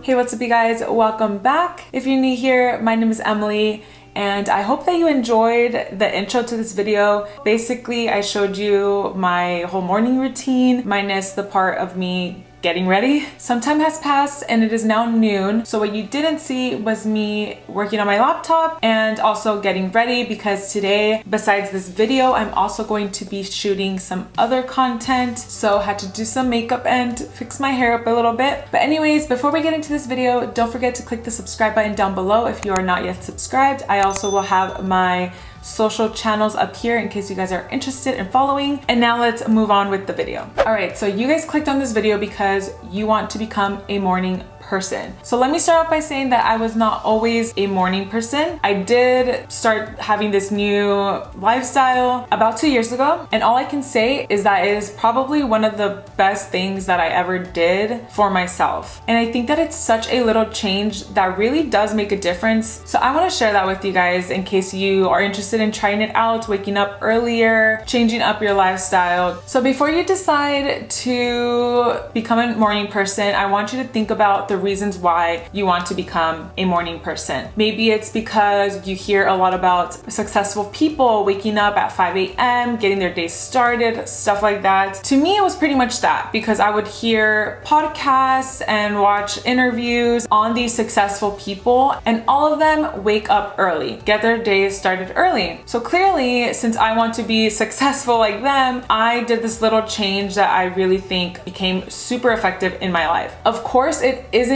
Hey, what's up you guys? Welcome back. If you're new here, my name is Emily and I hope that you enjoyed the intro to this video. Basically, I showed you my whole morning routine minus the part of me getting ready. Some time has passed and it is now noon. So what you didn't see was me working on my laptop and also getting ready, because today, besides this video, I'm also going to be shooting some other content. So I had to do some makeup and fix my hair up a little bit. But anyways, before we get into this video, don't forget to click the subscribe button down below if you are not yet subscribed. I also will have my social channels up here in case you guys are interested in following. And now let's move on with the video. All right, so you guys clicked on this video because you want to become a morning person. So let me start off by saying that I was not always a morning person. I did start having this new lifestyle about 2 years ago, and all I can say is that it is probably one of the best things that I ever did for myself. And I think that it's such a little change that really does make a difference. So I want to share that with you guys in case you are interested in trying it out, waking up earlier, changing up your lifestyle. So before you decide to become a morning person, I want you to think about the reasons why you want to become a morning person. Maybe it's because you hear a lot about successful people waking up at 5 a.m., getting their day started, stuff like that. To me, it was pretty much that, because I would hear podcasts and watch interviews on these successful people, and all of them wake up early, get their day started early. So clearly, since I want to be successful like them, I did this little change that I really think became super effective in my life. Of course, it isn't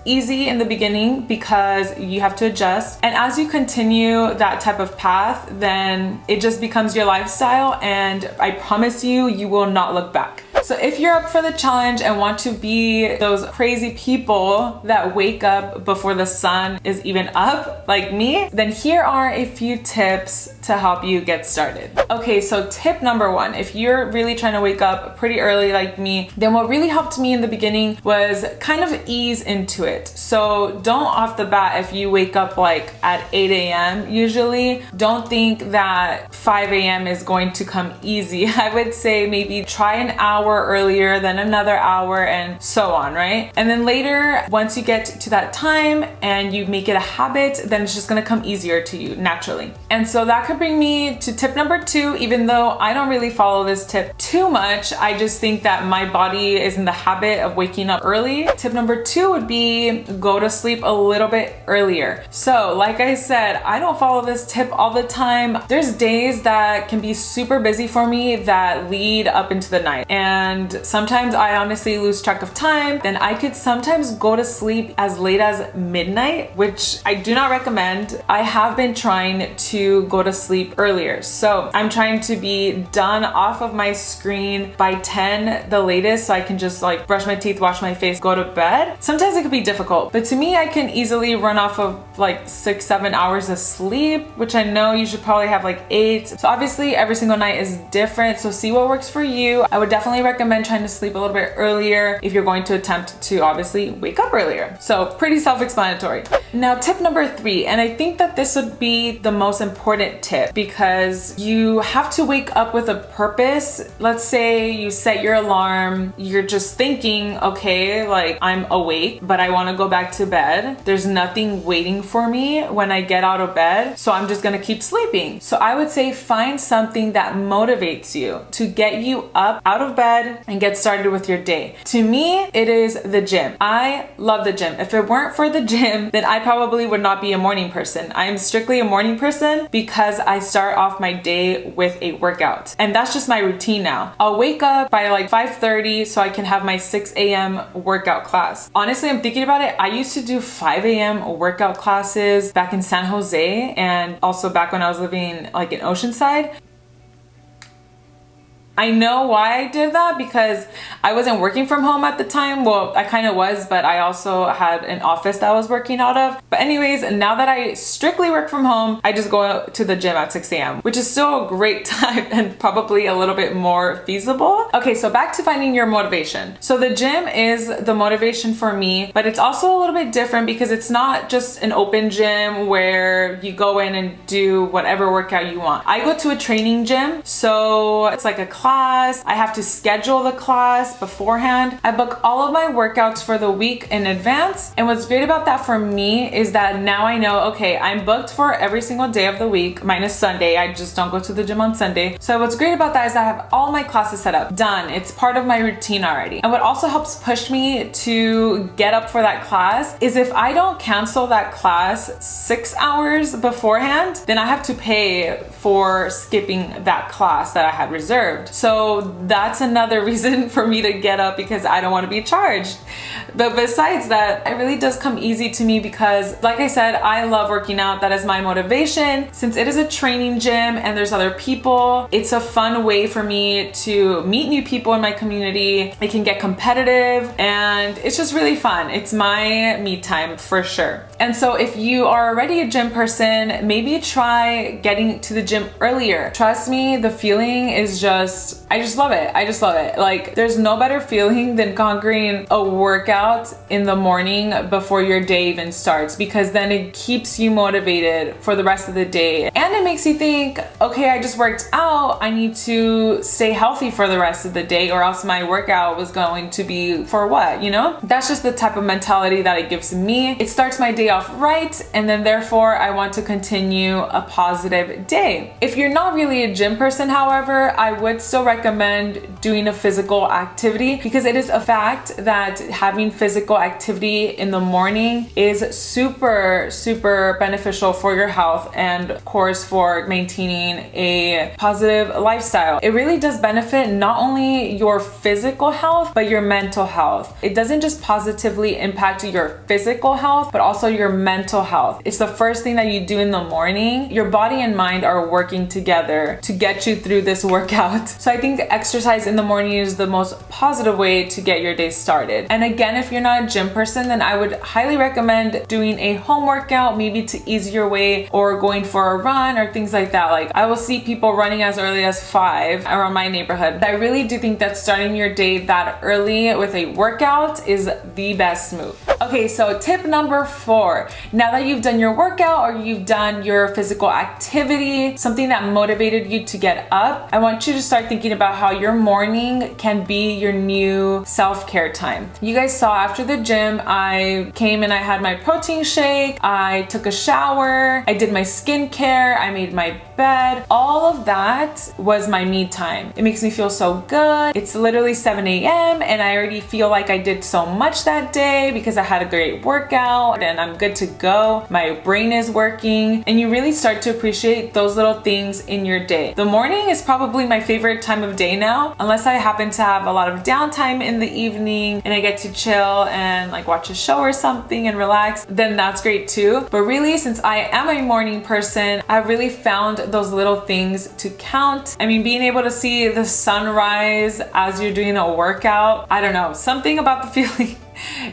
easy in the beginning because you have to adjust. And as you continue that type of path, then it just becomes your lifestyle, and I promise you, you will not look back. So if you're up for the challenge and want to be those crazy people that wake up before the sun is even up, like me, then here are a few tips to help you get started. Okay, so tip number one, if you're really trying to wake up pretty early like me, then what really helped me in the beginning was kind of ease into it. So don't off the bat, if you wake up like at 8 a.m. usually, don't think that 5 a.m. is going to come easy. I would say maybe try an hour earlier, then another hour, and so on, right? And then later, once you get to that time and you make it a habit, then it's just gonna come easier to you naturally. And so that could bring me to tip number two. Even though I don't really follow this tip too much, I just think that my body is in the habit of waking up early. Tip number two would be go to sleep a little bit earlier. So like I said, I don't follow this tip all the time. There's days that can be super busy for me that lead up into the night, and sometimes I honestly lose track of time. Then I could sometimes go to sleep as late as midnight, which I do not recommend. I have been trying to go to sleep earlier. So I'm trying to be done off of my screen by 10 the latest, so I can just like brush my teeth, wash my face, go to bed. Sometimes it could be difficult, but to me, I can easily run off of like 6-7 hours of sleep, which I know you should probably have like 8. So obviously every single night is different. So see what works for you. I would definitely recommend trying to sleep a little bit earlier if you're going to attempt to obviously wake up earlier. So pretty self-explanatory. Now, tip number 3, and I think that this would be the most important tip because you have to wake up with a purpose. Let's say you set your alarm, you're just thinking, okay, like I'm awake, but I want to go back to bed. There's nothing waiting for me when I get out of bed, so I'm just gonna keep sleeping. So I would say find something that motivates you to get you up out of bed and get started with your day. To me, it is the gym. I love the gym. If it weren't for the gym, then I probably would not be a morning person. I am strictly a morning person because I start off my day with a workout. And that's just my routine now. I'll wake up by like 5:30 so I can have my 6 a.m. workout class. Honestly, I'm thinking about it. I used to do 5 a.m. workout classes back in San Jose and also back when I was living like in Oceanside. I know why I did that because I wasn't working from home at the time. Well, I kind of was, but I also had an office that I was working out of. But anyways, now that I strictly work from home, I just go to the gym at 6 a.m., which is still a great time and probably a little bit more feasible. Okay, so back to finding your motivation. So the gym is the motivation for me, but it's also a little bit different because it's not just an open gym where you go in and do whatever workout you want. I go to a training gym, so it's like a class. I have to schedule the class beforehand. I book all of my workouts for the week in advance. And what's great about that for me is that now I know, okay, I'm booked for every single day of the week, minus Sunday. I just don't go to the gym on Sunday. So what's great about that is I have all my classes set up, done. It's part of my routine already. And what also helps push me to get up for that class is if I don't cancel that class 6 hours beforehand, then I have to pay for skipping that class that I had reserved. So that's another reason for me to get up because I don't want to be charged. But besides that, it really does come easy to me because, like I said, I love working out. That is my motivation. Since it is a training gym and there's other people, it's a fun way for me to meet new people in my community. It can get competitive and it's just really fun. It's my me time for sure. And so if you are already a gym person, maybe try getting to the gym earlier. Trust me, the feeling is just, I just love it. I just love it. Like there's no better feeling than conquering a workout in the morning before your day even starts, because then it keeps you motivated for the rest of the day. And it makes you think, okay, I just worked out. I need to stay healthy for the rest of the day or else my workout was going to be for what, you know? That's just the type of mentality that it gives me. It starts my day off right, and then therefore I want to continue a positive day. If you're not really a gym person, however, I would still recommend doing a physical activity because it is a fact that having physical activity in the morning is super beneficial for your health and of course for maintaining a positive lifestyle. It really does benefit not only your physical health but your mental health. It doesn't just positively impact your physical health but also your mental health. It's the first thing that you do in the morning. Your body and mind are working together to get you through this workout. So I think exercise in the morning is the most positive way to get your day started. And again, if you're not a gym person, then I would highly recommend doing a home workout, maybe to ease your way, or going for a run or things like that. Like I will see people running as early as 5 around my neighborhood. I really do think that starting your day that early with a workout is the best move. Okay, so tip number 4. Now that you've done your workout or you've done your physical activity, something that motivated you to get up, I want you to start thinking about how your morning can be your new self-care time. You guys saw after the gym, I came and I had my protein shake, I took a shower, I did my skincare, I made my bed. All of that was my me time. It makes me feel so good. It's literally 7 a.m. and I already feel like I did so much that day because I had a great workout and I'm good to go. My brain is working, and you really start to appreciate those little things in your day. The morning is probably my favorite time of day now, unless I happen to have a lot of downtime in the evening and I get to chill and like watch a show or something and relax, then that's great too. But really, since I am a morning person, I've really found those little things to count. I mean, being able to see the sunrise as you're doing a workout, I don't know, something about the feeling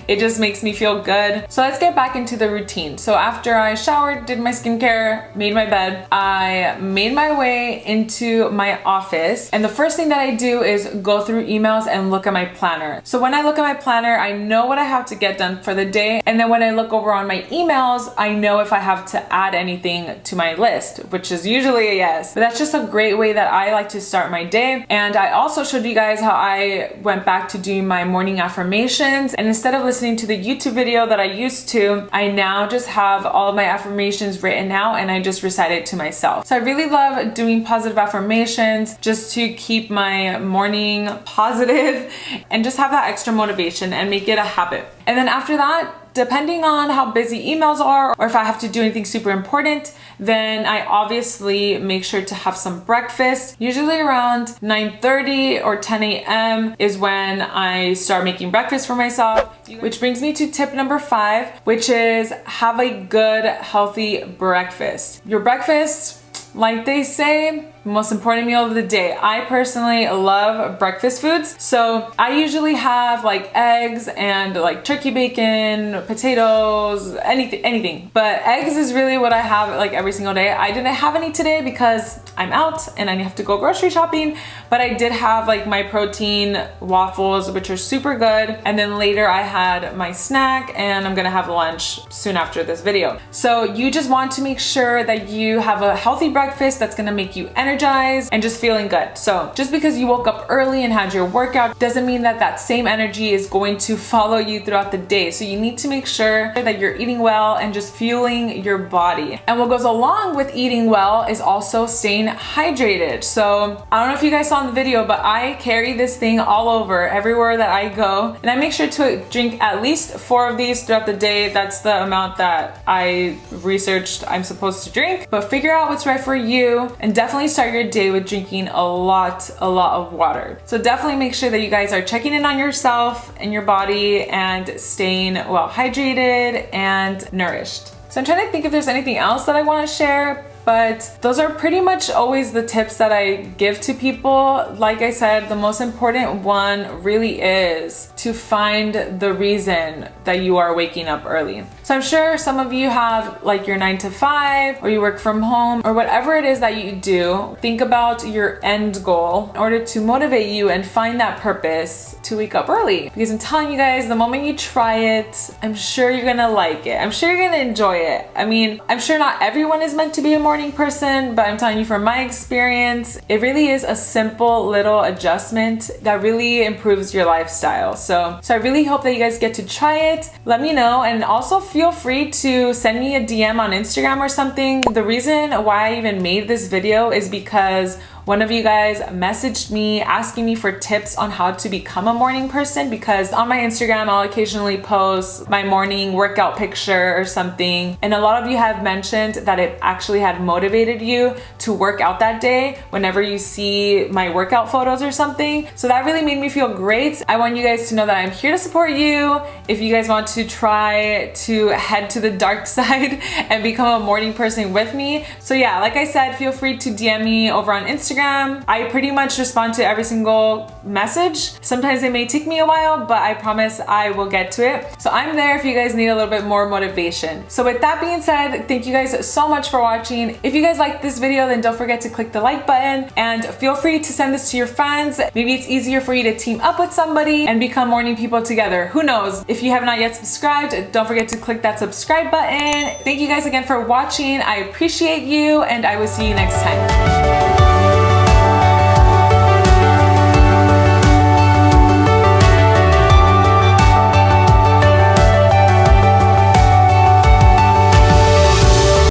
It just makes me feel good. So let's get back into the routine. So after I showered, did my skincare, made my bed, I made my way into my office. And the first thing that I do is go through emails and look at my planner. So when I look at my planner, I know what I have to get done for the day. And then when I look over on my emails, I know if I have to add anything to my list, which is usually a yes. But that's just a great way that I like to start my day. And I also showed you guys how I went back to doing my morning affirmations. And instead of listening to the YouTube video that I used to, I now just have all of my affirmations written out and I just recite it to myself. So I really love doing positive affirmations just to keep my morning positive and just have that extra motivation and make it a habit. And then after that, depending on how busy emails are or if I have to do anything super important, then I obviously make sure to have some breakfast. Usually around 9:30 or 10 a.m. is when I start making breakfast for myself, which brings me to tip number 5, which is have a good, healthy breakfast. Your breakfast, like they say, most important meal of the day. I personally love breakfast foods. So I usually have like eggs and like turkey bacon, potatoes, anything. But eggs is really what I have like every single day. I didn't have any today because I'm out and I have to go grocery shopping, but I did have like my protein waffles, which are super good. And then later I had my snack and I'm gonna have lunch soon after this video. So you just want to make sure that you have a healthy breakfast that's gonna make you energized and just feeling good. So just because you woke up early and had your workout doesn't mean that that same energy is going to follow you throughout the day. So you need to make sure that you're eating well and just fueling your body. And what goes along with eating well is also staying hydrated. So I don't know if you guys saw in the video, but I carry this thing all over everywhere that I go. And I make sure to drink at least 4 of these throughout the day. That's the amount that I researched I'm supposed to drink. But figure out what's right for you and definitely start your day with drinking a lot of water. So definitely make sure that you guys are checking in on yourself and your body and staying well hydrated and nourished. So I'm trying to think if there's anything else that I want to share, but those are pretty much always the tips that I give to people. Like I said, the most important one really is to find the reason that you are waking up early. So I'm sure some of you have like your 9 to 5 or you work from home or whatever it is that you do. Think about your end goal in order to motivate you and find that purpose to wake up early. Because I'm telling you guys, the moment you try it, I'm sure you're gonna like it. I'm sure you're gonna enjoy it. I mean, I'm sure not everyone is meant to be a morning person, but I'm telling you from my experience, it really is a simple little adjustment that really improves your lifestyle. So I really hope that you guys get to try it. Let me know, and also feel free to send me a DM on Instagram or something. The reason why I even made this video is because one of you guys messaged me asking me for tips on how to become a morning person, because on my Instagram I'll occasionally post my morning workout picture or something, and a lot of you have mentioned that it actually had motivated you to work out that day whenever you see my workout photos or something. So that really made me feel great. I want you guys to know that I'm here to support you if you guys want to try to head to the dark side and become a morning person with me. So yeah, like I said, feel free to DM me over on Instagram. I pretty much respond to every single message. Sometimes it may take me a while, but I promise I will get to it. So I'm there if you guys need a little bit more motivation. So with that being said, thank you guys so much for watching. If you guys liked this video, then don't forget to click the like button and feel free to send this to your friends. Maybe it's easier for you to team up with somebody and become morning people together. Who knows? If you have not yet subscribed, don't forget to click that subscribe button. Thank you guys again for watching. I appreciate you, and I will see you next time.